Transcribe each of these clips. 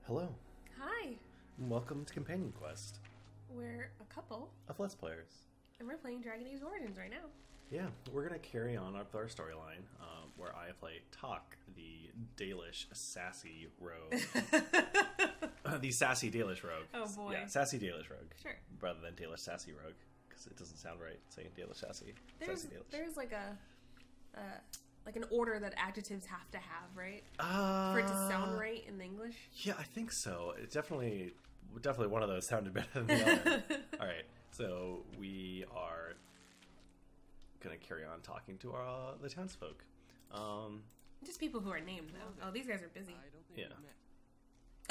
Hello, Hi, and welcome to Companion Quest we're a couple, of Let's Players. and we're playing Dragon Age Origins right now. Yeah, we're going to carry on with our storyline, where I play Tak, the Dalish sassy rogue. The sassy Dalish rogue. Oh, boy. Yeah, sassy Dalish rogue. Sure. Rather than Dalish sassy rogue, because it doesn't sound right saying Dalish sassy. Sassy Dalish. There's like an order that adjectives have to have, right? For it to sound right in English. Yeah, I think so. It's definitely one of those sounded better than the other. All right, so we are gonna carry on talking to the townsfolk. Just people who are named, though. Oh, these guys are busy. I don't think Yeah.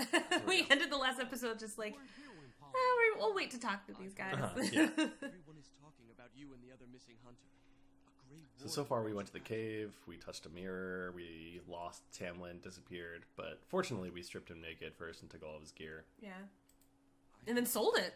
we met. We ended the last episode just like, we'll wait to talk to these guys. Yeah. Everyone is talking about you and the other missing hunter. A great So far we went to the cave, we touched a mirror, we lost Tamlin, disappeared, but fortunately we stripped him naked first and took all of his gear. Yeah. And then sold it.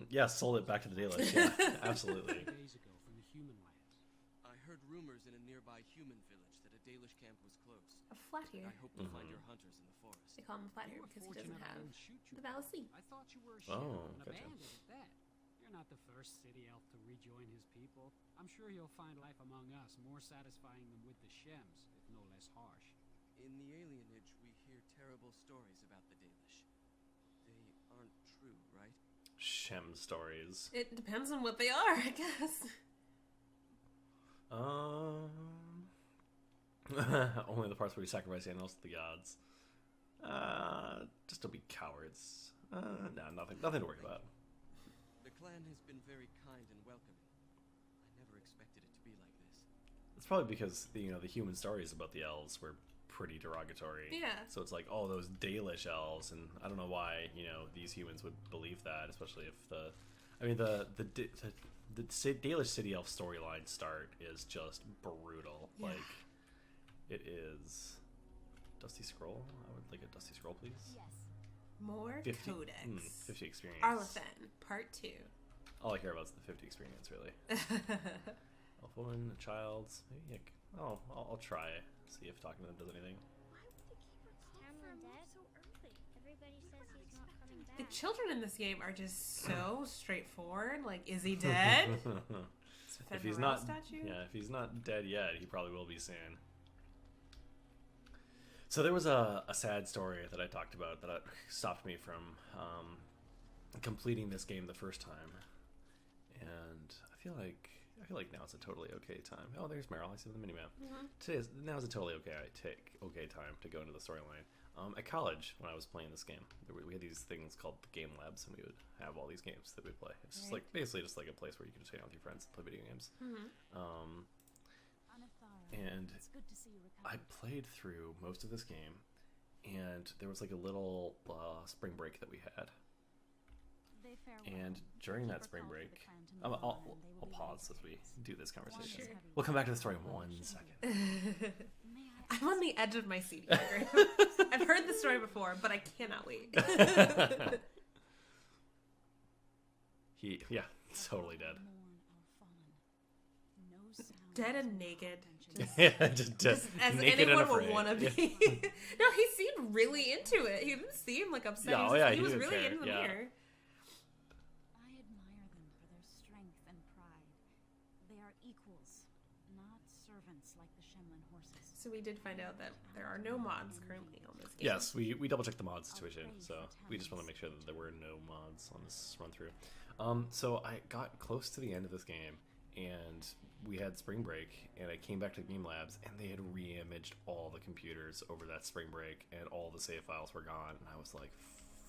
Yeah, sold it back to the Dalish. Yeah, absolutely. Days ago from the human lands. I heard rumors in a nearby human village that a Dalish camp was close. A flat here. I hope to find your hunters in the forest. They call him a flat here You were because he doesn't fortunate I have didn't shoot you. the Valacine. I thought you were a Oh, and gotcha. abandoned at that. You're not the first city elf to rejoin his people. I'm sure you'll find life among us more satisfying than with the Shems, if no less harsh. In the alienage, we hear terrible stories about the Dalish. They aren't true, right? Shem stories. It depends on what they are, I guess. Only the parts where we sacrifice animals to the gods. Just don't be cowards. No, nothing to worry about. The clan has been very kind and welcoming. I never expected it to be like this. It's probably because the human stories about the elves were pretty derogatory. Yeah. So it's like, oh, those Dalish elves, and I don't know why these humans would believe that, especially if the Dalish city elf storyline start is just brutal. Yeah. Like, it is. Dusty Scroll. I would like a Dusty Scroll, please. Yes. More 50, Codex. 50 experience. Arlathan, Part 2. All I care about is the 50 experience, really. Elf woman, a child. Maybe I'll try. See if talking to them does anything. Why would they keep Tamlin dead so early? Everybody says he's not coming back. The children in this game are just so straightforward. Like, is he dead? If he's not, if he's not dead yet, he probably will be soon. So there was a sad story that I talked about that stopped me from completing this game the first time, and I feel like now it's a totally okay time. Oh, there's Meryl. I see the minimap. Now is a totally okay time to go into the storyline. At college, when I was playing this game, we had these things called the game labs, and we would have all these games that we'd play. It's just like basically just like a place where you could just hang out with your friends and play video games. And It's good to see you I recovered. played through most of this game, and there was like a little spring break that we had. They fare well. And during Keep that her spring call for the break, clan to move I'll on, and they will be pause ready as for we this. do this conversation. Sure. We'll come back to the story in 1 second. May I I'm on the edge of my seat. Here. I've heard the story before, but I cannot wait. Totally dead. mourn our fallen? No sound Dead has and been naked. mentioned. Yeah, just Just as naked anyone and would afraid. want to be. Yeah. No, he seemed really into it. He didn't seem like upset. Yeah, He he was didn't really care, into the yeah. mirror. I admire them for their strength and pride. They are equals, not servants like the Shemlin horses. So we did find out that there are no mods currently on this game. Yes, we double checked the mod situation, so we just want to make sure that there were no mods on this run through. So I got close to the end of this game, and we had spring break, and I came back to Game Labs, and they had re-imaged all the computers over that spring break, and all the save files were gone, and I was like,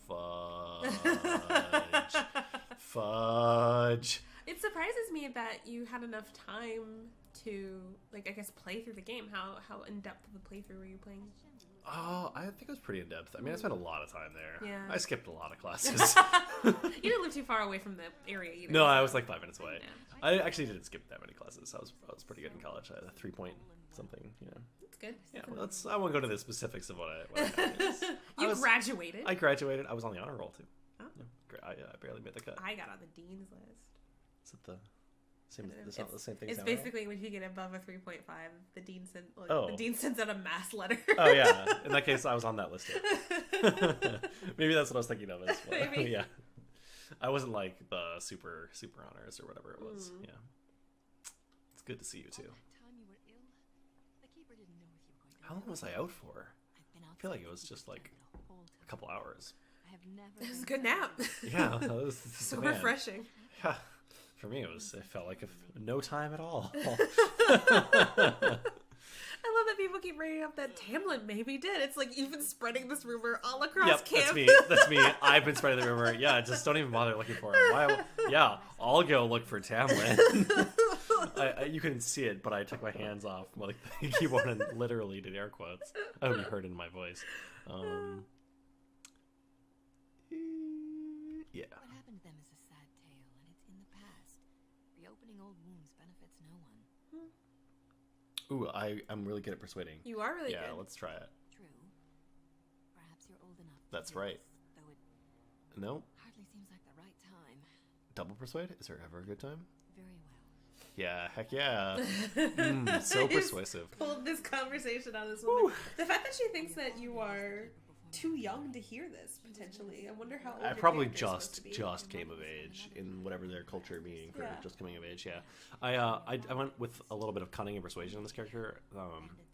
fudge, fudge. It surprises me that you had enough time to, like, I guess, play through the game. How in depth of a playthrough were you playing? Oh, I think it was pretty in depth. I mean, I spent a lot of time there. Yeah. I skipped a lot of classes. You didn't live too far away from the area either. No, I was like 5 minutes away. Yeah. I actually didn't skip that many classes. I was pretty good in college. I had a 3-point something. That's good. Yeah. Well, I won't go into the specifics of what I had. You graduated. I graduated. I was on the honor roll too. Oh. Yeah, I barely made the cut. I got on the dean's list. Is it the same? It's- The same thing. It's sound right? basically when you get above a 3.5, the dean Oh. the dean sends out a mass letter. Oh yeah. In that case, I was on that list too. Maybe that's what I was thinking of as well. Maybe. Yeah. I wasn't like the super honors or whatever it was. Mm. Yeah. It's good to see you too. All that time you were ill, the keeper didn't know if you were going to How long live was or I die. out for? I've been I feel like outside it was the just keeper's like cabin the whole a time. couple hours. I have never It was a been good nap. sad. Yeah, that was So man. refreshing. Yeah. For me, it felt like no time at all. I love that people keep bringing up that Tamlin maybe did. It's like you've been spreading this rumor all across Yep, camp. that's me. That's me. I've been spreading the rumor. Yeah, just don't even bother looking for him. Why? Yeah, I'll go look for Tamlin. You couldn't see it, but I took my hands off like the keyboard and literally did air quotes. I hope you heard it in my voice. Yeah. What happened to them is a sad tale, and it's in the past. Reopening old wounds benefits no one. Ooh, I'm really good at persuading. You are really Yeah, good. let's try it. True. Perhaps you're old enough. to That's do right. this, though it No, hardly seems like the right time. double persuade. Is there ever a good time? Very well. Yeah, heck yeah. So He's persuasive. Pulled this conversation out of this woman. The fact that she thinks that you are too young to hear this potentially. I wonder how old I your probably character is supposed to be. just came of age in whatever their culture meaning for Yeah. just coming of age. Yeah, I went with a little bit of cunning and persuasion in this character,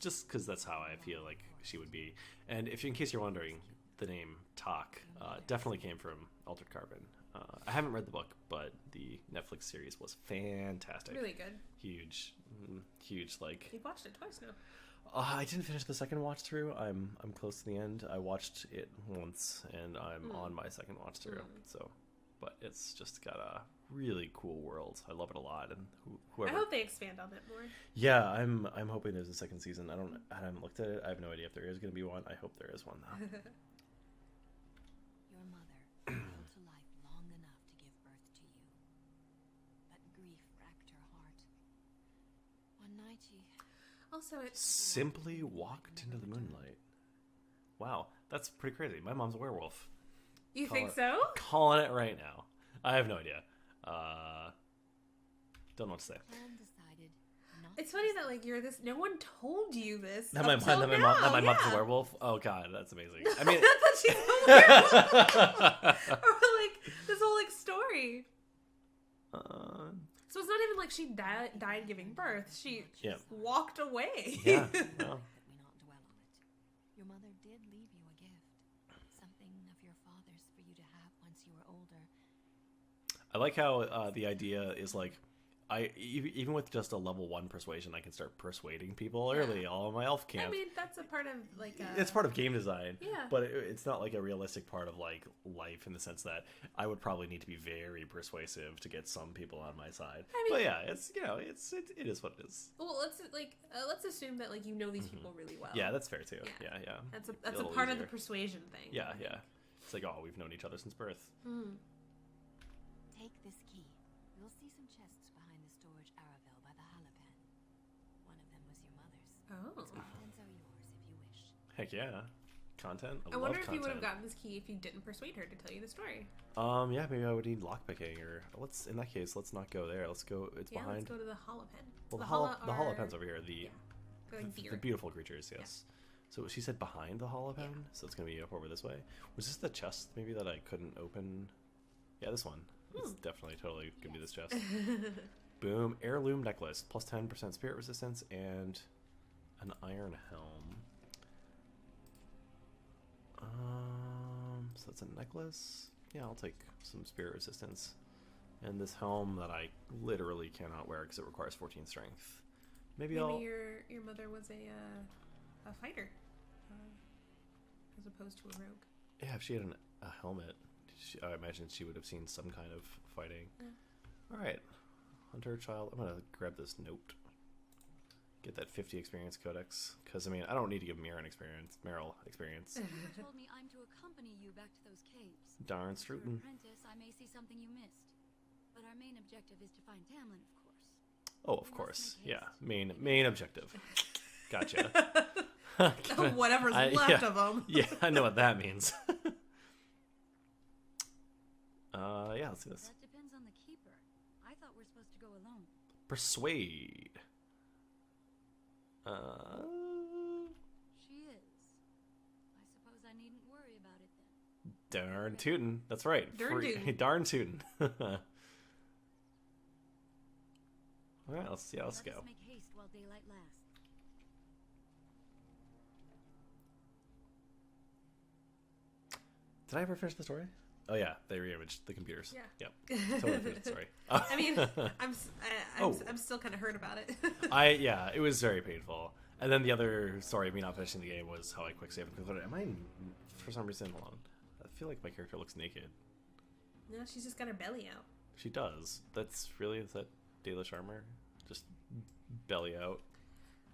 just because that's how I feel like she would be. And if in case you're wondering, the name Tak definitely came from Altered Carbon. I haven't read the book, but the Netflix series was fantastic. Really good. Huge. Like You've watched it twice now. I didn't finish the second watch through. I'm close to the end. I watched it once, and I'm on my second watch through. So, but it's just got a really cool world. I love it a lot, and I whoever. hope they expand on it more. Yeah, I'm hoping there's a second season. I haven't looked at it. I have no idea if there is going to be one. I hope there is one though. Your mother held to life long enough to give birth to you. But grief racked her heart. One night she... Also, it's Simply walked into the moonlight. Wow, that's pretty crazy. My mom's a werewolf. you Call think it- so? Calling it right now. I have no idea. Don't know what to say. Clan decided not It's to funny that pursue like you're this. No one told you this. That up my till mom, now, that my mom's yeah. a werewolf. Oh god, that's amazing. I mean, that she's a werewolf. Or like this whole like story. So it's not even like she died giving birth. She Yeah. walked away. Yeah. Well, that we not dwell on it. Your mother did leave you a gift. Something of your father's for you to have once you were older. I like how the idea is like, even with just a level 1 persuasion, I can start persuading people early. All of my elf camp. I mean, that's a part of like. It's part of game design, Yeah. but it's not like a realistic part of like life in the sense that I would probably need to be very persuasive to get some people on my side. I mean- but yeah, it's it is what it is. Well, let's assume that like you know these people really well. Yeah, that's fair too. Yeah. Yeah. That's a little part of the easier. persuasion thing. Yeah. It's like, oh, we've known each other since birth. Take this key. You'll see some chests behind the storage Aravel by the Halapan. One of them was your mother's. Oh. Its contents are yours if you wish. Heck yeah, content. I love wonder if you would have content. gotten this key if you didn't persuade her to tell you the story. Yeah, maybe I would need lockpicking, or in that case, let's not go there. Let's go. It's Yeah, behind. let's go to the holopen. Well, the the holopen's over here. The They're like deer. the beautiful creatures. Yes. So she said behind the holopen, so it's gonna be up over this way. Was this the chest maybe that I couldn't open? Yeah, this one. It's definitely totally gonna be this chest. Boom! Heirloom necklace, plus 10% spirit resistance, and an iron helm. So that's a necklace. Yeah, I'll take some spirit resistance. And this helm that I literally cannot wear because it requires 14 strength. Maybe I'll. your mother was a fighter, as opposed to a rogue. Yeah, if she had a helmet, I imagine she would have seen some kind of fighting. Yeah. All right, Hunter Child. I'm gonna grab this note. Get that 50 experience codex, because I mean I don't need to give Meryl experience. You told me I'm to accompany you back to those caves. Darn As your strootin'. apprentice, I may see something you missed. But our main objective is to find Tamlin, of course. Oh, of course. Yeah, main objective. Gotcha. Whatever's I- left yeah. of them. Yeah, I know what that means. Yeah, let's do this. That depends on the keeper. I thought we're supposed to go alone. Persuade. She is. I suppose I needn't worry about it then. Darn tootin'. That's right. Darn tootin'. Darn tootin'. All right, let's go. Let us make haste while daylight lasts. Did I ever finish the story? Oh yeah, they reimaged the computers. Yeah. Yep. Totally finished the story. I mean, I'm Oh. I'm still kind of hurt about it. Yeah, it was very painful. And then the other story of me not finishing the game was how I quick saved and concluded. Am I, for some reason, hold on. I feel like my character looks naked. No, she's just got her belly out. She does. Is that Dalish armor? Just belly out.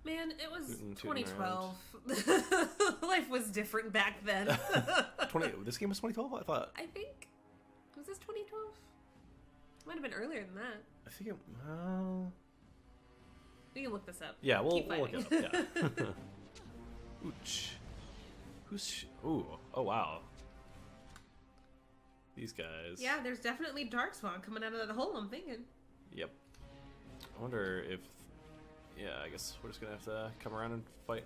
Man, it was Tootin' 2012. Life was different back then. This game was 2012. I thought. I think. Was this 2012? Might have been earlier than that. I think it. Well, We can look this up. yeah, we'll Keep look it up. fighting. Yeah. Ooch. Ooh. Oh wow. These guys. Yeah, there's definitely Darkspawn coming out of that hole, I'm thinking. Yep. I wonder if. Yeah, I guess we're just gonna have to come around and fight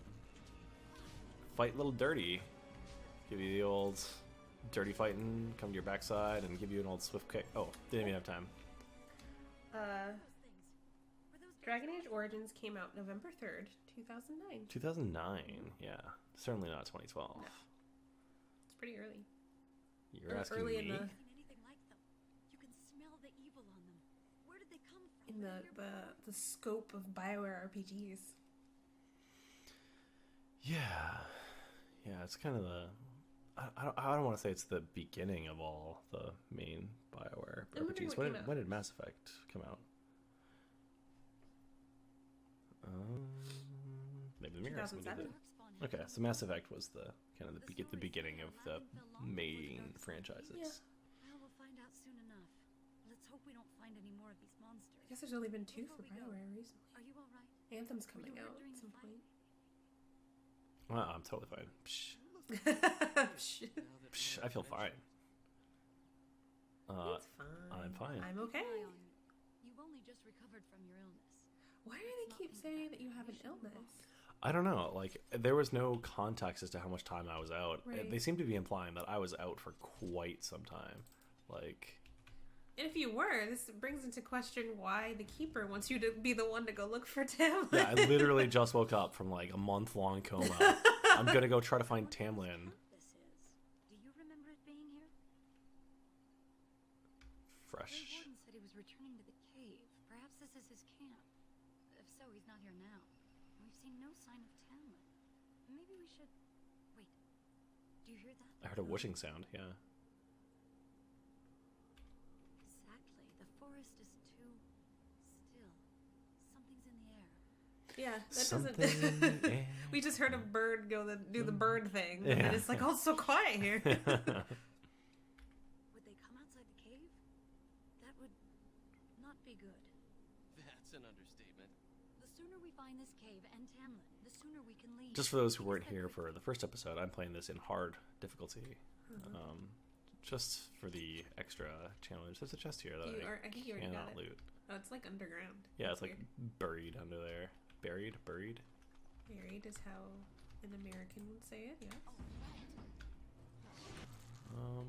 little dirty. Give you the old dirty fighting, come to your backside, and give you an old swift kick. Oh, didn't even have time. Those things. Were those Dragon Age Origins came out November 3rd, 2009. 2009. Yeah, certainly not 2012. No. It's pretty early. You're asking early me. in the seen anything like them? You can smell the evil on them. Where did they come from? in the scope of BioWare RPGs. Yeah, it's kind of the. I don't want to say it's the beginning of all the main BioWare I'm wondering RPGs. what came out. When did Mass Effect come out? Maybe the mirror. 2007? Darkspawn had Okay, so Mass Effect was the kind of the beginning of the main franchises. Yeah. Well, we'll find out soon enough. Let's hope we don't find any more of these monsters. I guess there's only been 2 for Before we go, BioWare recently. Are you all right? Anthem's Were coming you hurt out during at the some fight? point. I'm totally fine. Psh, Psh, Now that psh, we I feel have fine. it's fine. I'm fine. I'm okay. Keep an eye on you. You've only just recovered from your illness. Why do they keep saying that you have an illness? I don't know. Like, there was no context as to how much time I was out. Right. They seem to be implying that I was out for quite some time. Like, And if you were, this brings into question why the Keeper wants you to be the one to go look for Tamlin. yeah, I literally just woke up from like a month-long coma. I'm gonna go try to find Tamlin. This is. Do you remember it being here? Ray Fresh. Warden said he was returning to the cave. Perhaps this is his camp. If so, he's not here now. We've seen no sign of Tamlin. Maybe we should. Wait. Do you hear that? I heard a whooshing sound. Yeah. Exactly. The forest is too still. Something's in the air. Yeah, that Something doesn't. in the air. We just heard a bird do the bird thing, Yeah. and it's like, oh, it's so quiet here. Would they come outside the cave? That would not be good. That's an understatement. The sooner we find this cave and Tamlin, the sooner we can leave. Just for those who Because weren't that here could- for the first episode, I'm playing this in hard difficulty. Just for the extra challenge. There's a chest here that I think you already cannot got it. loot. Oh, it's like underground. Yeah, That's it's like weird. buried under there. Buried? Buried is how an American would say it. Yeah.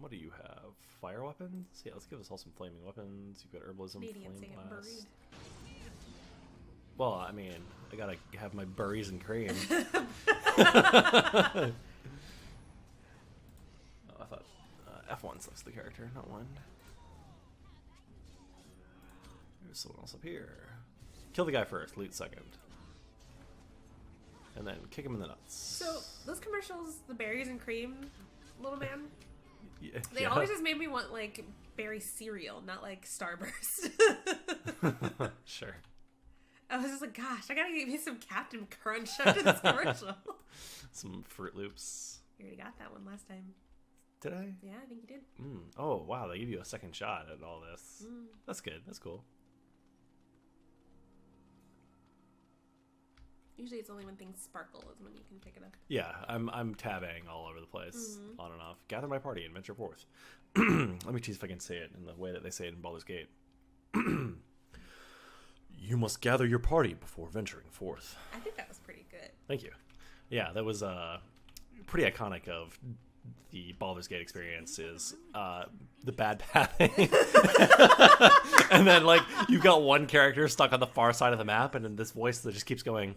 What do you have? Fire weapons? Yeah, let's give us all some flaming weapons. You've got herbalism, Canadian flame saying it blast. buried. Well, I mean, I gotta have my burries and cream. Oh, I thought F1 selects the character, not 1. There's someone else up here. Kill the guy first, loot second. And then kick him in the nuts. So those commercials, the berries and cream, little man, Yeah, they yeah. always just made me want like berry cereal, not like Starburst. Sure. I was just like, gosh, I gotta give me some Captain Crunch after this commercial. Some Fruit Loops. You already got that one last time. Did I? Yeah, I think you did. Oh, wow, they give you a second shot at all this. That's good. That's cool. Usually it's only when things sparkle is when you can pick it up. Yeah, I'm tabbing all over the place, on and off. Gather my party and venture forth. Let me see if I can say it in the way that they say it in Baldur's Gate. You must gather your party before venturing forth. I think that was pretty good. Thank you. Yeah, that was pretty iconic of the Baldur's Gate experience is the bad pathing. And then, like, you've got one character stuck on the far side of the map, and then this voice that just keeps going,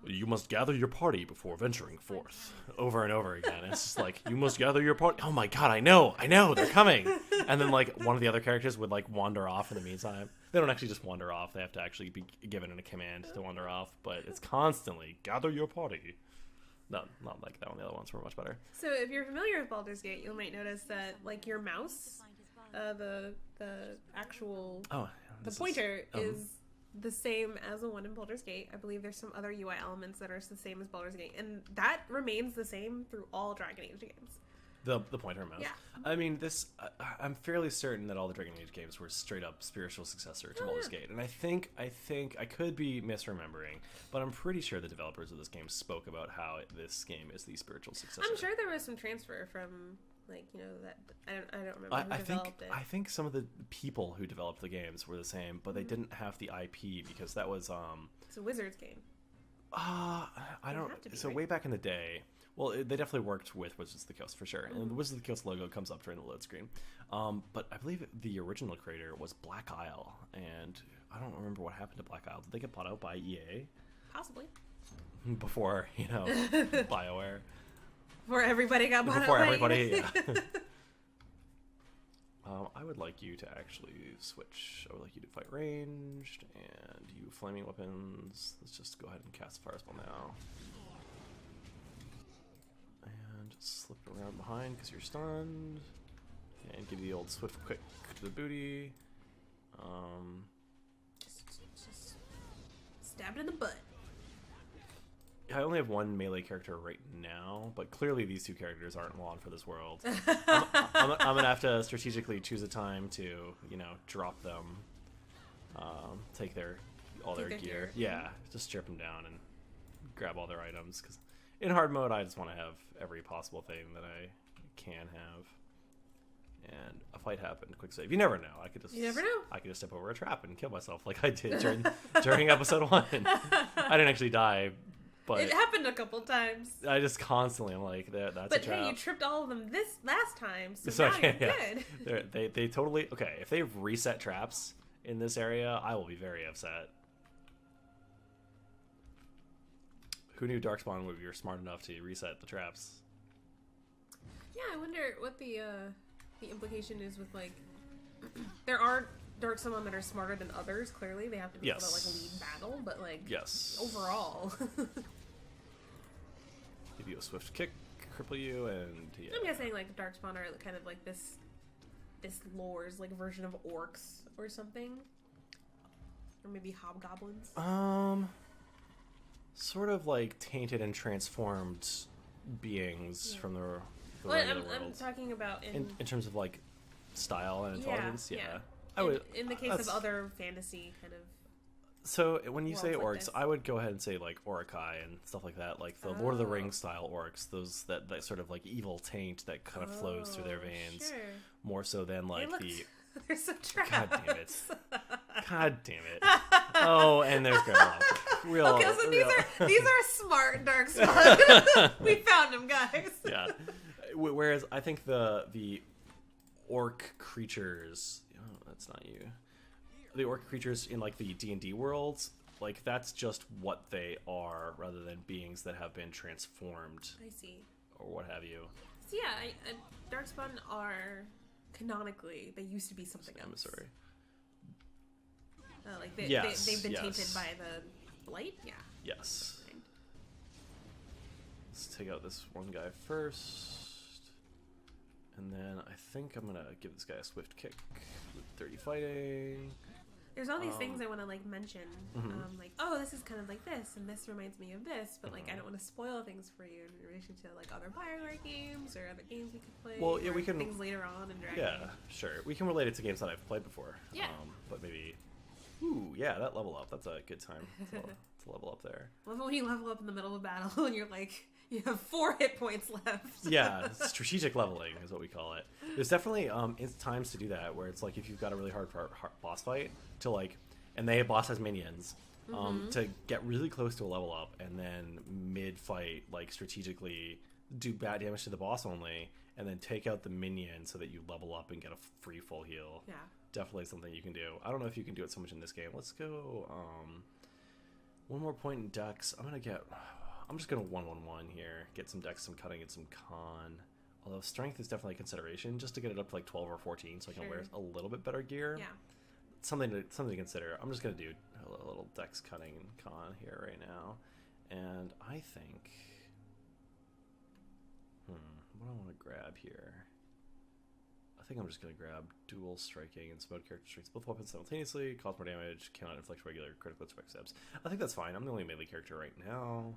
"You must gather your party before venturing forth," over and over again. It's just like, you must gather your party. Oh my god, I know, they're coming. And then, like, one of the other characters would, like, wander off in the meantime. They don't actually just wander off. They have to actually be given a command to wander off. But it's constantly, gather your party. No, not like that one. The other ones were much better. So if you're familiar with Baldur's Gate, you might notice that like your mouse, the actual Oh, the pointer is the same as the one in Baldur's Gate. I believe there's some other UI elements that are the same as Baldur's Gate, and that remains the same through all Dragon Age games. The pointer mouse. Yeah. I mean, this. I'm fairly certain that all the Dragon Age games were straight up spiritual successor to Baldur's Gate, and I think I could be misremembering, but I'm pretty sure the developers of this game spoke about how this game is the spiritual successor. I'm sure there was some transfer from like that. I don't remember who developed it. I think some of the people who developed the games were the same, but they didn't have the IP because that was It's a Wizards game. I don't. have to be, So right? way back in the day, well, they definitely worked with Wizards of the Coast for sure, and the Wizards of the Coast logo comes up during the load screen. But I believe the original creator was Black Isle, and I don't remember what happened to Black Isle. Did they get bought out by EA Possibly. before BioWare? Before everybody got bought Before out by everybody, EA. yeah. I would like you to actually switch. I would like you to fight ranged, and you flaming weapons. Let's just go ahead and cast Fire Spell now. And just slip around behind because you're stunned. And give you the old swift quick to the booty. Just stabbed in the butt. I only have one melee character right now, but clearly these two characters aren't long for this world. I'm gonna have to strategically choose a time to, drop them, take all their gear. Yeah, just strip them down and grab all their items. Because in hard mode, I just want to have every possible thing that I can have. And a fight happened. Quick save. You never know. You never know. I could just step over a trap and kill myself like I did during episode 1. I didn't actually die. But it happened a couple times. I just constantly am like, that's But a trap. hey, you tripped all of them this last time, so So, now yeah, you're good. They totally... Okay, if they've reset traps in this area, I will be very upset. Who knew Darkspawn would be smart enough to reset the traps? Yeah, I wonder what the implication is with, like... there are Darkspawn that are smarter than others, clearly. They have to be able to, like, lead battle, but, like... Yes. Overall... Give you a swift kick, cripple you, and yeah. I'm guessing like Darkspawn are kind of like this lore's like version of orcs or something, or maybe hobgoblins. Sort of like tainted and transformed beings from the Well, regular I'm world. talking about in terms of like style and intelligence. yeah. I would. In the case of that's- other fantasy kind of. So when you say worlds like orcs, this. I would go ahead and say like Orokai and stuff like that, like the Lord of the Rings style orcs. Those that sort of like evil taint that kind of flows through their veins, Sure. more so than like They're so traps. God damn it! God damn it! Oh, and there's Grandma. Real. Okay, so real. these are smart Darkspawn. We found them, guys. Yeah. Whereas I think the orc creatures. Oh, that's not you. The orc creatures in like the D&D worlds, like that's just what they are, rather than beings that have been transformed I see. or what have you. So yeah, Darkspawn are canonically they used to be something else. Emissary. Like Yes, they've been yes. tainted by the blight. Yeah. Yes. Let's take out this one guy first. And then I think I'm gonna give this guy a swift kick with 30 fighting. There's all these things I want to like mention, Mm-hmm. like oh, this is kind of like this, and this reminds me of this, but like I don't want to spoil things for you in relation to like other BioWare games or other games we could play. Well, yeah, or we can- things later on in Dragon. Yeah, sure. We can relate it to games that I've played before. Yeah. But maybe... Ooh, yeah, that level up. That's a good time to level up there. Love it when you level up in the middle of battle and you're like you have 4 hit points left. Yeah, strategic leveling is what we call it. There's definitely it's times to do that where it's like if you've got a really hard boss fight to like, and the boss has minions, to get really close to a level up and then mid fight like strategically do bad damage to the boss only, and then take out the minion so that you level up and get a free full heal. Yeah. Definitely something you can do. I don't know if you can do it so much in this game. Let's go one more point in dex. I'm just gonna 1-1-1 here. Get some dex, some cutting, and some con. Although strength is definitely a consideration, just to get it up to like 12 or 14, so I can wear a little bit better gear. Yeah. Something to consider. I'm just gonna do a little dex, cutting, and con here right now, and I think, what do I want to grab here? I think I'm just gonna grab dual striking and some character strengths. Both weapons simultaneously, cause more damage, cannot inflict regular critical steps. I think that's fine. I'm the only melee character right now.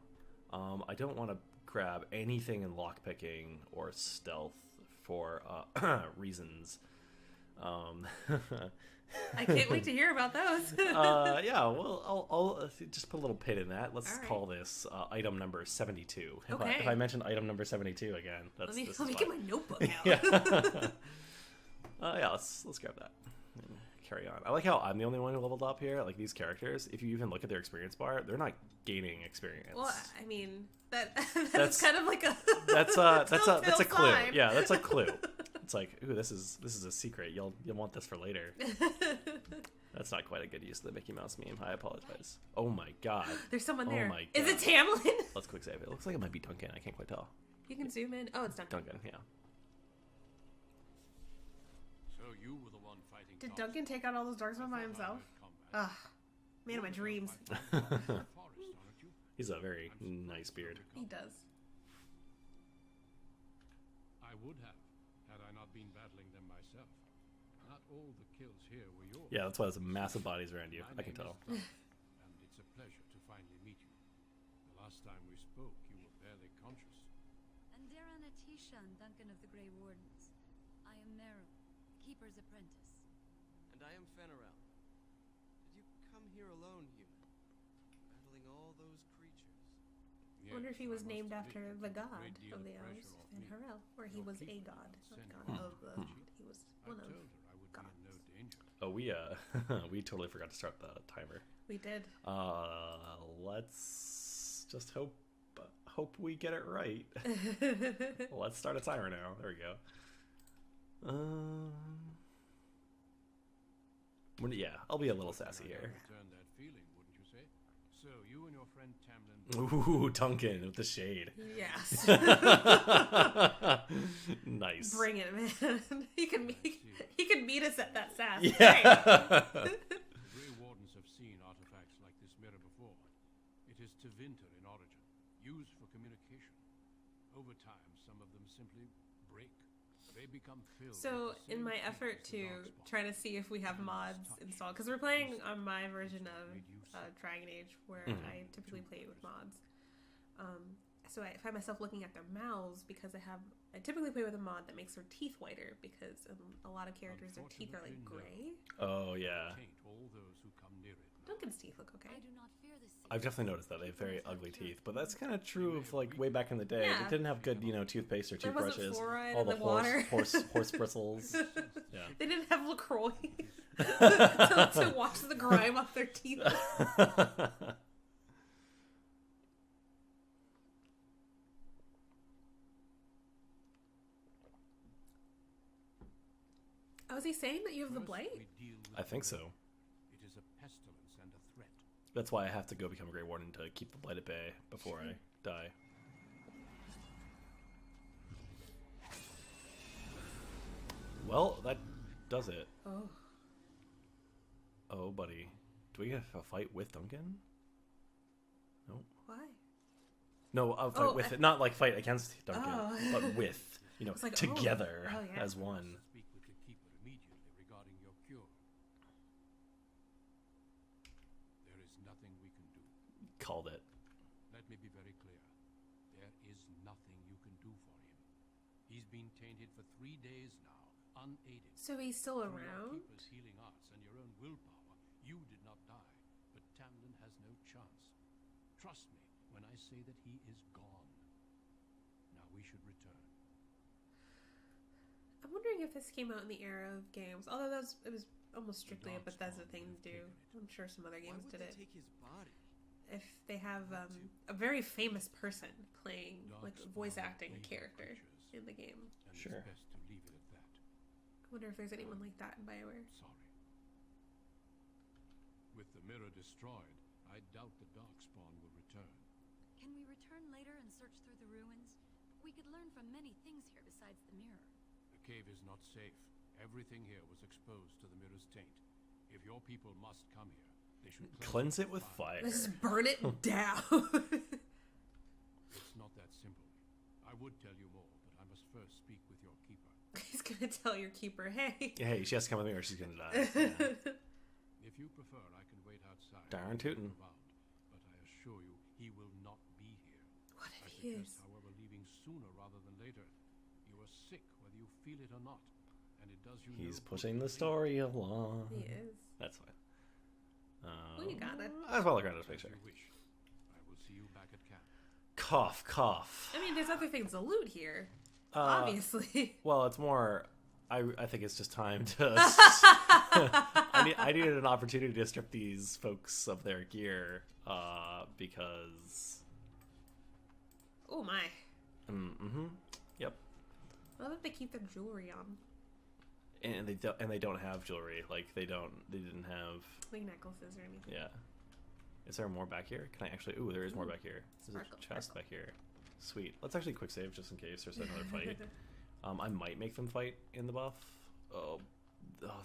I don't want to grab anything in lockpicking or stealth for reasons. I can't wait to hear about those. Yeah, well, I'll just put a little pin in that. Let's call this item number 72. If I mentioned item number 72 again, that's let me get my notebook out. Yeah. Yeah, let's grab that and carry on. I like how I'm the only one who leveled up here. Like, these characters, if you even look at their experience bar, they're not gaining experience. Well, I mean, that's kind of like a that's a clue. sign. Yeah, that's a clue. It's like, ooh, this is a secret. You'll want this for later. That's not quite a good use of the Mickey Mouse meme. I apologize. Oh my god. There's someone there. Oh my Is it god. Tamlin? Let's quick save it. It looks like it might be Duncan. I can't quite tell. You can zoom in. Oh, it's Duncan. Duncan, yeah. So you were the one fighting. Did Duncan take out all those darksmen by himself? Ugh. Man of my dreams. He's a very nice beard. He does. I would have, had I not been battling them myself. Not all the kills here were yours. Yeah, that's why there's massive bodies around you. I can tell. And it's a pleasure to finally meet you. The last time we spoke, you were barely conscious. And Daran Atishan, Duncan of the Grey Wardens. I am Meryl, Keeper's apprentice. And I am Fenarel. Did you come here alone, human? Battling all those creatures? I wonder if he was Yes, I named must after admit, the it took a god great deal of the of elves, pressure off me. Fenharel, where he Your was a keeper god, not sent god me of the. to He was I one of. told her I would be in no danger. Oh, we totally forgot to start the timer. We did. Let's just hope we get it right. Let's start a timer now. There we go. Yeah, I'll be a little sassy here. Return that feeling, wouldn't you say? So you and your friend Tamlin. Ooh, Duncan with the shade. Yes. Nice. Bring it, man. he can meet us at that sass. Yeah. The Grey Wardens have seen artifacts like this mirror before. It is Tevinter in origin, used for communication. Over time, some of them simply break. They become filled. So, with the in same my heat effort as the to Darkspawn. try to see if we have mods installed, because we're playing on my version of Dragon Age, where I typically play it with mods. So I find myself looking at their mouths because I typically play with a mod that makes their teeth whiter, because a lot of characters, their teeth are like gray. Oh yeah. Taint all those who come near it. Duncan's teeth look okay. I do not fear this I've definitely noticed that they have very ugly teeth, but that's kind of true of like way back in the day. Yeah. They didn't have good, toothpaste or There wasn't toothbrushes. fluoride All in the the water. horse bristles. Yeah. They didn't have LaCroix to wash the grime off their teeth. Oh, was he saying that you have the First, blight? we deal with I think the so. blight. It is a pestilence and a threat. That's why I have to go become a Grey Warden to keep the blight at bay before I die. Well, that does it. Oh. Oh, buddy. Do we have a fight with Duncan? No. Why? No, a fight with it. Not like fight against Duncan, Oh. but with, It's like, together oh, yeah. as one. Speak with the keeper immediately regarding your cure. There is nothing we can do. Called it. Let me be very clear. There is nothing you can do for him. He's been tainted for 3 days now, unaided. So he's still Through your around? keeper's healing arts and your own willpower, you did not die, but Tamlin has no chance. Trust me when I say that he is gone. Now we should return. I'm wondering if this came out in the era of games. Although it was almost strictly a Bethesda thing to do. I'm sure some other Why games would did they it. take his body? if they have a very famous person playing, like, voice Darkspawn acting a evil character creatures, in the game. and Sure. it's best to leave it at that. I wonder if there's anyone like that in BioWare. Sorry. With the mirror destroyed, I doubt the Darkspawn will return. Can we return later and search through the ruins? We could learn from many things here besides the mirror. The cave is not safe. Everything here was exposed to the mirror's taint. If your people must come here, they should Cleanse it with fire. Just burn it down. It's not that simple. I would tell you more, but I must first speak with your keeper. He's gonna tell your keeper, hey. Hey, she has to come with me or she's gonna die. Yeah. If you prefer, I can wait outside. Darn tootin'. Around, but I assure you, he will not be here. What if I he is? suggest, however, leaving sooner rather than later. You are sick, whether you feel it or not, and it does you no He's good pushing to the leave. story along. He is. That's fine. Well, you got it. As well, I gotta just make As sure. you wish. I will see you back at camp. Cough, cough. I mean, there's other things to loot here. Uh, Obviously. Well, it's more. I think it's just time to. I needed an opportunity to strip these folks of their gear, because. Oh my. Mm-hmm. Yep. I love that they keep their jewelry on. And they don't have jewelry. Like they didn't have. Like necklaces or anything. Yeah. Is there more back here? Can I actually? Ooh, there is more back here. There's Sparkle, a chest sparkle. back here. Sweet. Let's actually quick save just in case there's another fight. I might make them fight in the buff. Oh,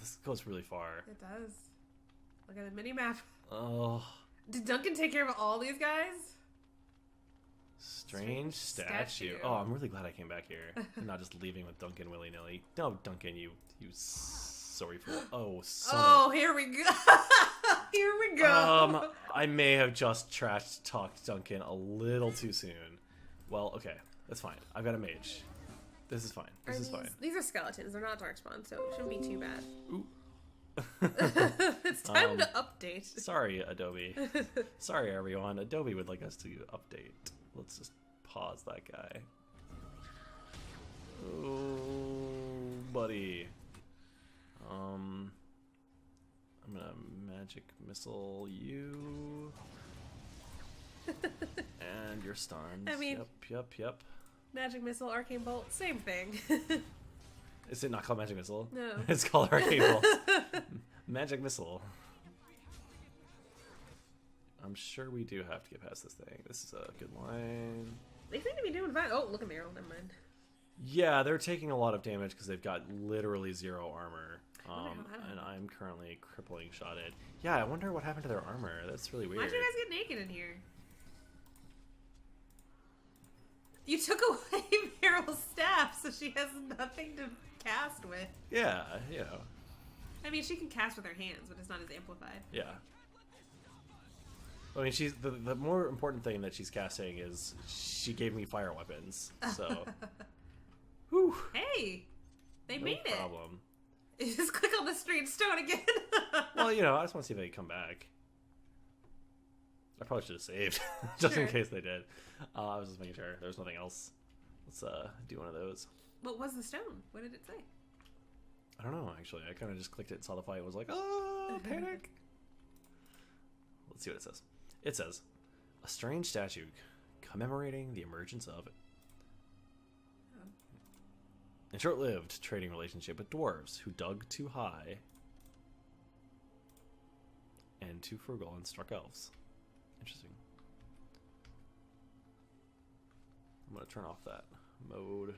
this goes really far. It does. Look at the mini map. Oh, Did Duncan take care of all these guys? strange statue. statue. Oh, I'm really glad I came back here and not just leaving with Duncan willy nilly. No, Duncan, you sorry fool. Oh, son of Oh, here we go. Here we go. I may have just trash talked Duncan a little too soon. Well, okay, that's fine. I've got a mage. This is fine. This is fine. These are skeletons. They're not darkspawn, so it shouldn't be too bad. Ooh. It's time to update. Sorry, Adobe. Sorry, everyone. Adobe would like us to update. Let's just pause that guy. Oh, buddy. I'm gonna magic missile you. And you're stunned. I mean- Yep. Magic missile, arcane bolt, same thing. Is it not called magic missile? No. It's called arcane bolt. Magic missile. I'm sure we do have to get past this thing. This is a good line. They seem to be doing fine. Oh, look at Meryl. Never mind. Yeah, they're taking a lot of damage because they've got literally 0 armor. wonder how that And happened. I'm currently crippling shotted. Yeah, I wonder what happened to their armor. That's really weird. Why'd you guys get naked in here? You took away Meryl's staff, so she has nothing to cast with. Yeah, you know. I mean, she can cast with her hands, but it's not as amplified. Yeah. I mean, she's the more important thing that she's casting is she gave me fire weapons. So, whew, Hey, they no made problem. it. Just click on the strange stone again. Well, you know, I just want to see if they come back. I probably should have saved, just in Sure. case they did. I was just making sure there's nothing else. Let's do one of those. What was the stone? What did it say? I don't know, actually. I kind of just clicked it, saw the fight, and was like, oh, panic. Let's see what it says. It says, a strange statue commemorating the emergence of Oh. a short-lived trading relationship with dwarves who dug too high and too frugal and struck elves. Interesting. I'm going to turn off that mode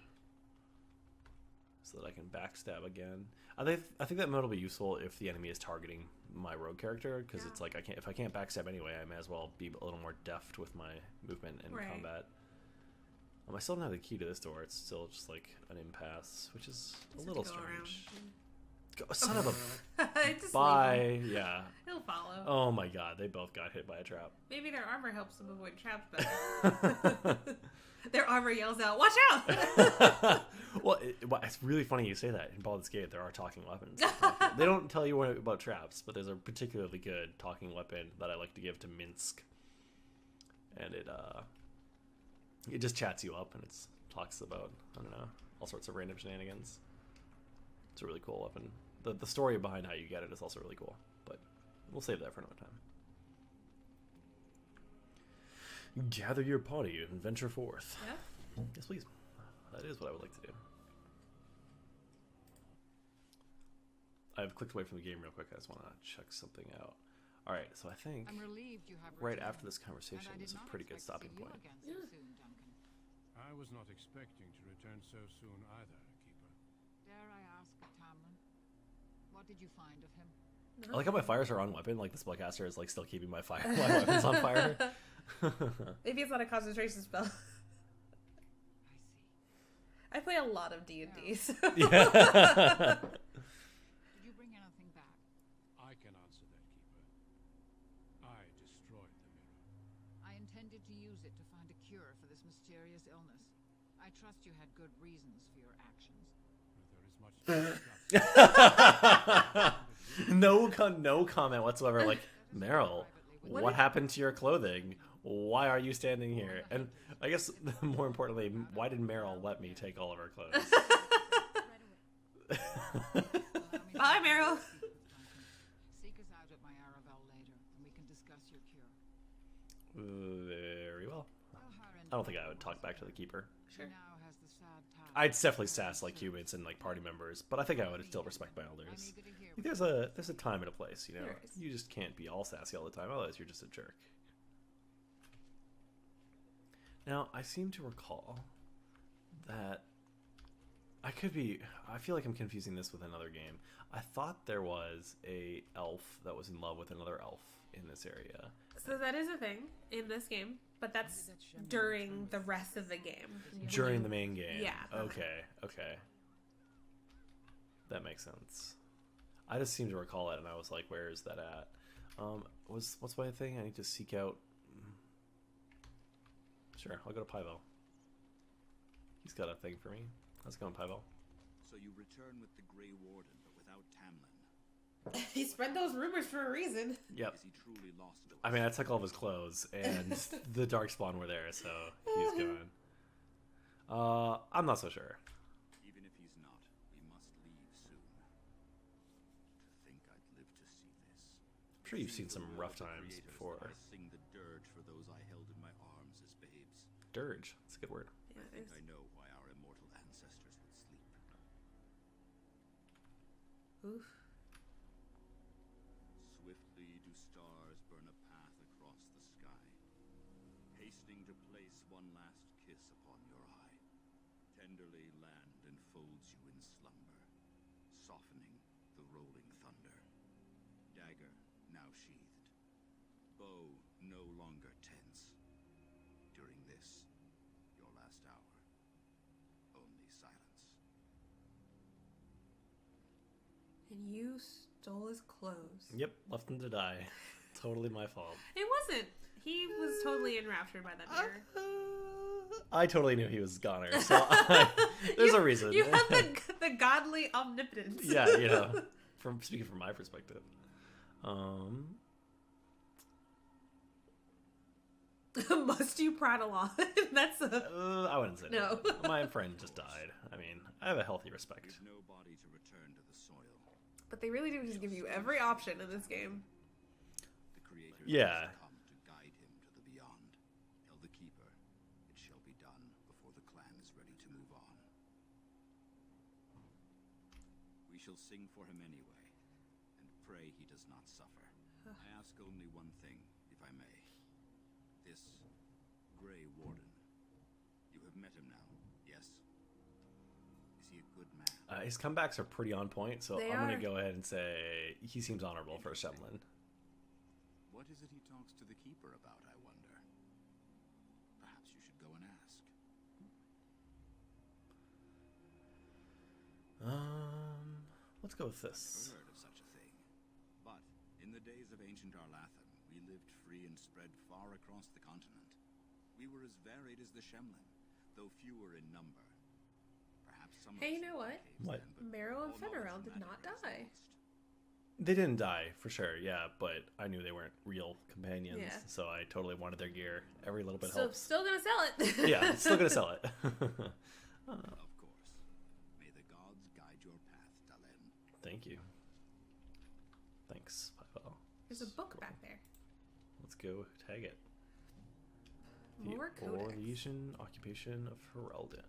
so that I can backstab again. I think that mode will be useful if the enemy is targeting my rogue character, because it's like if I can't backstab anyway, I may as well be a little more deft with my movement and Right. combat. I still don't have the key to this door. It's still just like an impasse, which is a Just little have to go strange. Son of a Just leave bye. him. Yeah. He'll follow. Oh my god, they both got hit by a trap. Maybe their armor helps them avoid traps better. Their armor yells out, "Watch out!" Well, it's really funny you say that. In Baldur's Gate, there are talking weapons. They don't tell you about traps, but there's a particularly good talking weapon that I like to give to Minsk, and it just chats you up and it talks about, I don't know, all sorts of random shenanigans. It's a really cool weapon. The story behind how you get it is also really cool, but we'll save that for another time. Gather your party and venture forth. Yeah. Yes, please. That is what I would like to do. I've clicked away from the game real quick. I just want to check something out. All right, so I think I'm relieved you have right returned, after this conversation and I did is a not pretty good expect to stopping see you point. again so soon, Duncan. I was not expecting to return so soon either, Keeper. Dare I ask, Tamlin, what did you find of him? I like how my fires are on weapon. Like the spellcaster is like still keeping my fire, my weapons on fire. Maybe it's not a concentration spell. I see. I play a lot of D&D, so... Yeah. Did you bring anything back? I can answer that, Keeper. I destroyed the mirror. I intended to use it to find a cure for this mysterious illness. I trust you had good reasons for your actions. There is much to discuss. No comment whatsoever. Like, Meryl, what happened to your clothing? Why are you standing here? And I guess more importantly, why did Meryl let me take all of her clothes? Bye, Meryl. Seek us out at my Aravel later, and we can discuss your cure. Very well. Elhar I don't think I would talk back to the keeper. Sure. now has the sad task I'd definitely of sass like serving humans and like party members, but I think I would still respect my I'm elders. eager to hear Like, what there's a time and a place, you know. There is. You just can't be all sassy all the time, otherwise you're just a jerk. Now, I seem to recall that I feel like I'm confusing this with another game. I thought there was a elf that was in love with another elf in this area. So that is a thing in this game, but that's during the rest of the game. During the main game. Yeah. Okay. That makes sense. I just seem to recall it, and I was like, "Where is that at?" What's my thing? I need to seek out. Sure, I'll go to Pyvel. He's got a thing for me. How's it going, Pyvel? So you return with the Grey Warden, but without Tamlin. He spread those rumors for a reason. Yep. Is he truly lost to us? I mean, I took all of his clothes, and the Darkspawn were there, so he's gone. I'm not so sure. Even if he's not, we must leave soon. To think I'd live to see this. I'm sure you've seen some Seems the will rough of the times creators before. that I sing the dirge for those I held in my arms as babes. Dirge. That's a good word. Yeah, I think I know why our immortal ancestors would sleep. Oof. Swiftly do stars burn a path across the sky, hastening to place one last kiss upon your eye. Tenderly land enfolds you in slumber, softening the rolling thunder. Dagger now sheathed, bow no longer tense. During this, your last hour, only silence. And you stole his clothes. Yep, left him to die. Totally my fault. It wasn't. He was totally enraptured by that mirror. I totally knew he was a goner, so there's a reason. You have the godly omnipotence. Yeah, you know, speaking from my perspective. Must you prattle on? That's I wouldn't say No. that. My friend just died. I mean, I have a healthy respect. With no body to return to the soil, But they really do just give you every option in this game. the Creator Yeah. must come to guide him to the beyond. Tell the Keeper, it shall be done before the clan is ready to move on. We shall sing for him anyway, and pray he does not suffer. I ask only one thing, if I may. This Grey Warden, you have met him now, yes? Is he a good man? His comebacks are pretty on point, so They I'm going are. to go ahead and say he seems honorable for a Shemlin. What is it he talks to the Keeper about, I wonder? Perhaps you should go and ask. Let's go with this. Never heard of such a thing. But in the days of ancient Arlathan, we lived free and spread far across the continent. We were as varied as the Shemlin, though fewer in number. Perhaps some Hey, of you us know were what? caves What? then, but Meryl and all knowledge Fenrirel of did not magic is die. lost. They didn't die, for sure, yeah, but I knew they weren't real companions, Yeah. so I totally wanted their gear. Every little bit So helps. still gonna sell it. Yeah, still going to sell it. Of course. May the gods guide your path, Dalen. Thank you. Thanks, Pyvel. There's a book back there. Let's go tag it. More the codex. Orlesian occupation of Heraldin.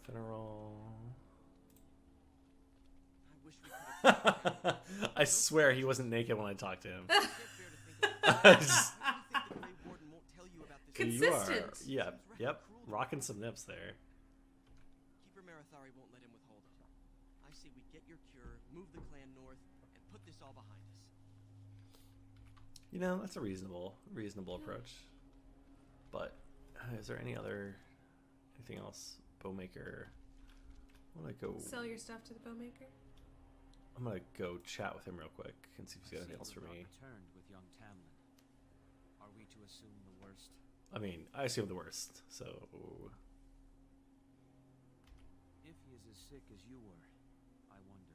Fenarol. I wish we could have. I swear he wasn't naked when I talked to him. Is it fair to think of- Just- Why do you think the Grey Warden won't tell you about this? You are, Consistent. yeah, Seems yep, rather cruel to rocking me. some nips there. Keeper Marathari won't let him withhold it. I say we get your cure, move the clan north, and put this all behind us. You know, that's a reasonable approach. But is there anything else? Bowmaker. I'm gonna go. Sell your stuff to the bowmaker. I'm gonna go chat with him real quick and see if he's got I anything see else for we've me. not returned with young Tamlin. Are we to assume the worst? I mean, I assume the worst. So If he is as sick as you were, I wonder.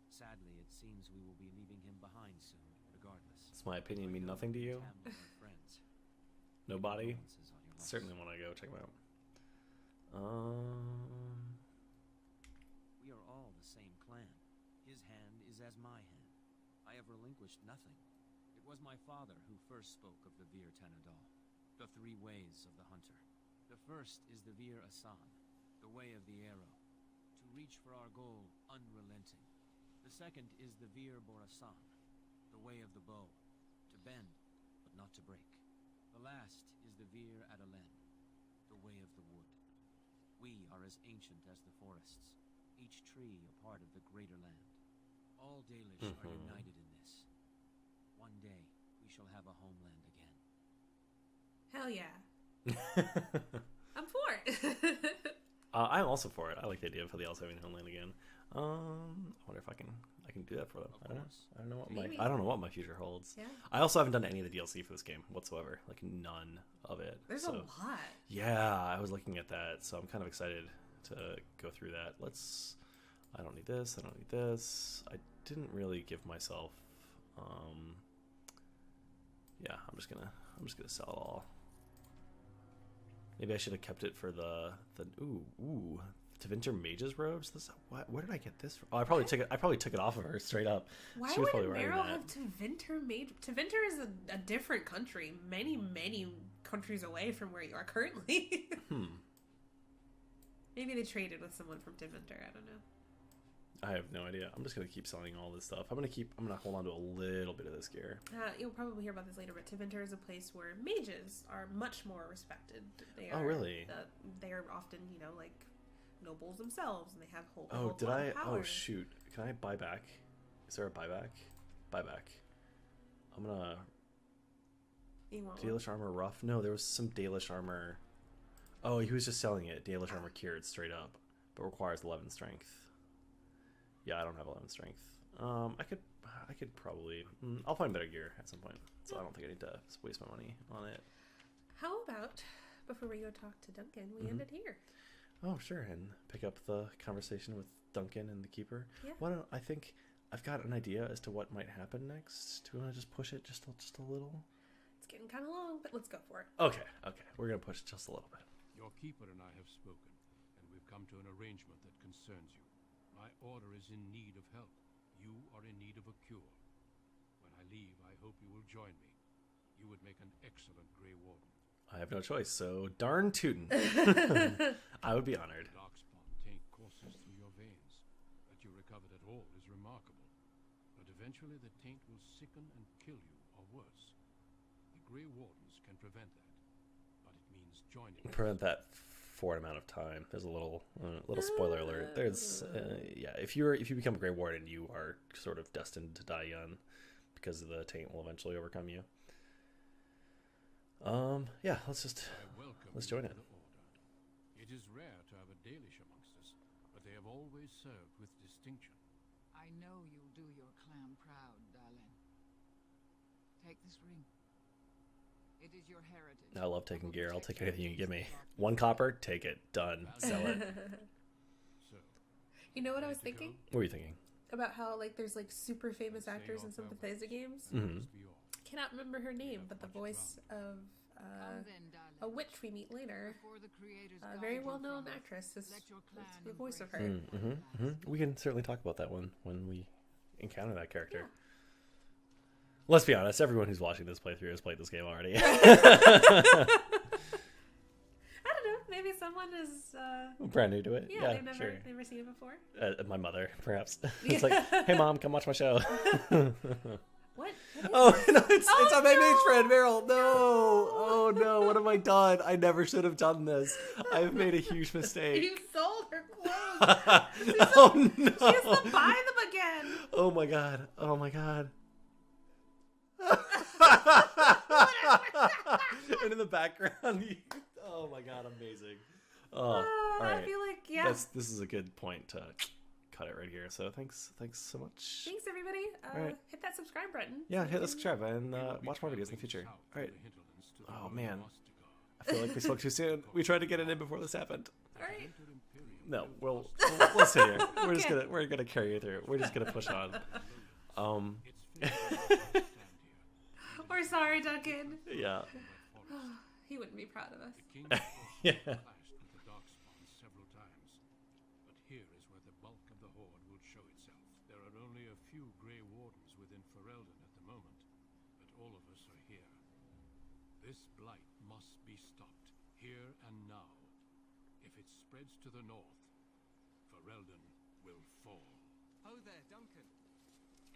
Sadly, it seems we will be leaving him behind soon, regardless. does my opinion mean nothing to you? Tamlin are friends. Nobody? Condolences on your loss. Certainly want to go check him out. We are all the same clan. His hand is as my hand. I have relinquished nothing. It was my father who first spoke of the Vir Tanadal, the three ways of the hunter. The first is the Vir Asan, the way of the arrow, to reach for our goal unrelenting. The second is the Vir Borasan, the way of the bow, to bend but not to break. The last is the Vir Adalen, the way of the wood. We are as ancient as the forests, each tree a part of the greater land. All Dalish are united in this. One day, we shall have a homeland again. Hell yeah. I'm for it. I'm also for it. I like the idea of the elves having a homeland again. I wonder if I can do that for them. Of I don't know. course. I don't know what Maybe. I don't know what my future holds. Yeah. I also haven't done any of the DLC for this game whatsoever. Like none of it. There's So, a lot. yeah, I was looking at that, so I'm kind of excited to go through that. I don't need this. I don't need this. I didn't really give myself. Yeah, I'm just gonna sell it all. Maybe I should have kept it for the Tevinter Mage's robes. Where did I get this from? Oh, I probably took it off of her straight up. Why She was would probably wearing Meryl that. have Tevinter made? Tevinter is a different country, many countries away from where you are currently. Maybe they traded with someone from Tevinter. I don't know. I have no idea. I'm just gonna keep selling all this stuff. I'm gonna hold on to a little bit of this gear. You'll probably hear about this later, but Tevinter is a place where mages are much more respected. They Oh, are, really? They are often, like nobles themselves, and they have whole. Oh, did I? Oh, Power. shoot. Can I buy back? Is there a buyback? Buyback. I'm gonna. You want one? Dalish armor rough? No, there was some Dalish armor. Oh, he was just selling it. Dalish armor cured straight up, but requires 11 strength. Yeah, I don't have 11 strength. I could probably. I'll find better gear at some point, so I don't think I need to waste my money on it. How about before we go talk to Duncan, we end it here? Oh, sure, and pick up the conversation with Duncan and the keeper. Yeah. Why don't I think I've got an idea as to what might happen next. Do we want to just push it just a little? It's getting kind of long, but let's go for it. Okay, we're gonna push it just a little bit. Your keeper and I have spoken, and we've come to an arrangement that concerns you. My order is in need of help. You are in need of a cure. When I leave, I hope you will join me. You would make an excellent Grey Warden. I have no choice, so darn tootin'. I would be honored. Darkspawn taint courses through your veins. That you recovered at all is remarkable. But eventually the taint will sicken and kill you, or worse. The Grey Wardens can prevent that. But it means joining us. Prevent that for an amount of time. There's a little spoiler alert. There's if you become a Grey Warden, you are sort of destined to die young because the taint will eventually overcome you. Yeah, let's join it. The order. It is rare to have a Dalish amongst us, but they have always served with distinction. I know you'll do your clan proud, darling. Take this ring. It is your heritage. I love taking gear. I'll take anything you give me. 1 copper, take it. Done. Sell it. So, You know what I was ready to thinking? What were you thinking? About how there's super famous actors in some Bethesda games. Mm-hmm. be all. Cannot remember her name, but the voice of Come then, darling. a witch we meet later, Before the creators a guide very you well-known from us, actress, is let your clan the voice of her. embrace We can certainly talk about that one when we encounter that character. Let's be honest. Everyone who's watching this playthrough has played this game already. I don't know. Maybe someone is. Brand new to it. Yeah, they've sure. never seen it before. My mother, perhaps. It's like, hey mom, come watch my show. What? Oh no, it's Oh, on my main no! friend Meryl. No, oh no, what have I done? I never should have done this. I've made a huge mistake. You sold her clothes. Oh no! She has to buy them again. Oh my god! Oh my god! And in the background, oh my god, amazing. Oh, all right. I feel like This is a good point to cut it right here. So thanks so much. Thanks everybody. Right. Hit that subscribe button. Yeah, so hit you the can- subscribe and watch more videos in the future. All right. Oh man, I feel like we spoke too soon. We tried to get it in before this happened. All right. No, we'll sit here. We're gonna carry you through. We're just gonna push on. We're sorry, Duncan. Yeah. He wouldn't be proud of us. Yeah. Clashed with the Darkspawn several times, but here is where the bulk of the horde will show itself. There are only a few Grey Wardens within Ferelden at the moment, but all of us are here. This blight must be stopped, here and now. If it spreads to the north, Ferelden will fall. Oh there, Duncan.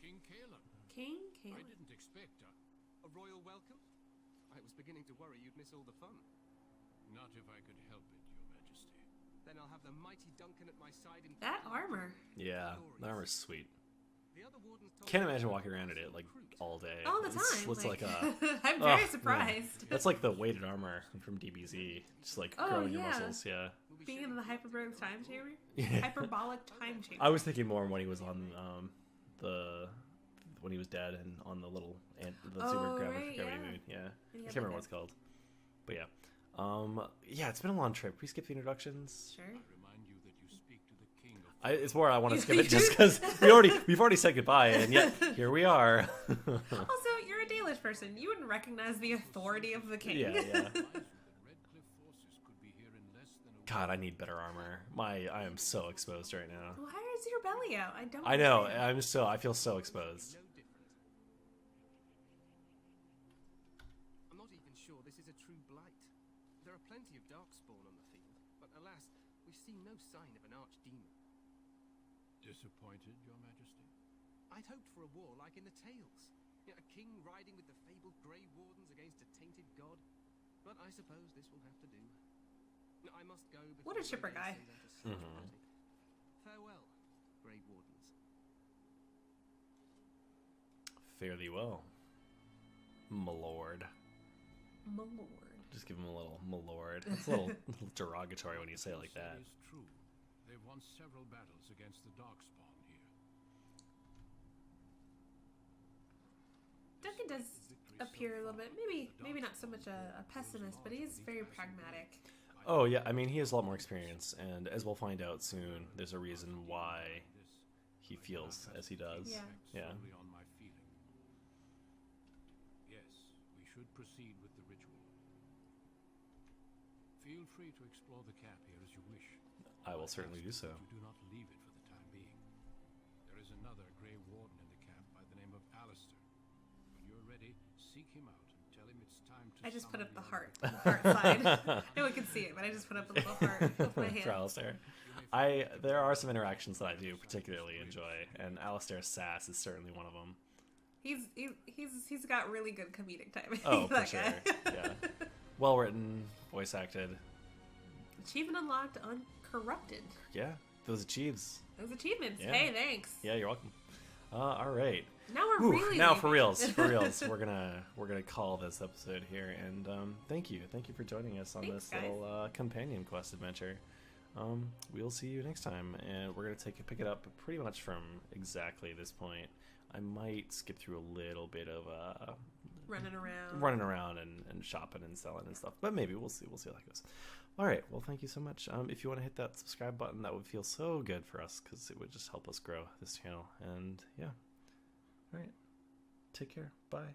King Caleb, King I Caleb. didn't expect A royal welcome? I was beginning to worry you'd miss all the fun. Not if I could help it, Your Majesty. Then I'll have the mighty Duncan at my side in That armor. Yeah, the armor's sweet. The other wardens told Can't me imagine to walking look around in after it like recruit. all day. All the It's- time. Looks like a. I'm Oh, very man. surprised. That's like the weighted armor from DBZ, just like Oh, growing your yeah. muscles. Yeah. We'll be Being sure in the to look hyperbolic time chamber. Yeah. Hyperbolic time chamber. I was thinking more when he was on when he was dead and on the little the super Oh, gravity right, yeah. moon. Yeah. And I he can't had, remember like, what it's called. But yeah. Yeah, it's been a long trip. Can we skip the introductions? Sure. I remind you that you speak to the king of It's more I want to skip it just because we've already said goodbye, and yet here we are. Also, you're a Dalish person. You wouldn't recognize the authority of the king. Yeah, yeah. advise you that Redcliffe forces could be here in less than a God, I need better armor. I am so exposed right now. Why is your belly out? I don't. I know. understand. I feel so exposed. no different. I'm not even sure this is a true blight. There are plenty of Darkspawn on the field, but alas, we've seen no sign of an archdemon. Disappointed, Your Majesty? I'd hoped for a war like in the tales. You know, a king riding with the fabled Grey Wardens against a tainted god. But I suppose this will have to do. No, I must go before What a chipper Rodion guy. sends out a search party. Farewell, Grey Wardens. Fare thee well, my lord. My lord. Just give him a little my lord. It's a little derogatory when you say it like that. Is true. They've won several battles against the Darkspawn here. Duncan does appear a little bit, maybe not so much a pessimist, but he is very pragmatic. Oh yeah, I mean he has a lot more experience, and as we'll find out soon, there's a reason why he feels as he does. Yeah. Yeah. Solely on my feeling. Yes, we should proceed with the ritual. Feel free to explore the cap here as you wish. I will certainly do so. You do not leave it for the time being. There is another Grey Warden in the camp by the name of Alistair. When you're ready, seek him out and tell him it's time to I just put summon up the your heart, the heart side. No one can see it, but I just put up a little heart with my hand. For Alistair. There are some interactions that I do particularly enjoy, and Alistair's sass is certainly one of them. He's got really good comedic timing. Oh, for that sure. guy. Yeah. Well written, voice acted. Achievement unlocked, uncorrupted. Yeah, those achieves. Those achievements. Yeah. Hey, thanks. Yeah, you're welcome. All right. Now we're Whew, really now for leaving. reals, we're gonna call this episode here, and thank you for joining us on Thanks, this guys. little companion quest adventure. We'll see you next time, and we're gonna pick it up pretty much from exactly this point. I might skip through a little bit of running around and shopping and selling and stuff, but maybe we'll see how that goes. All right, well, thank you so much. If you want to hit that subscribe button, that would feel so good for us because it would just help us grow this channel. And yeah, all right, take care, bye.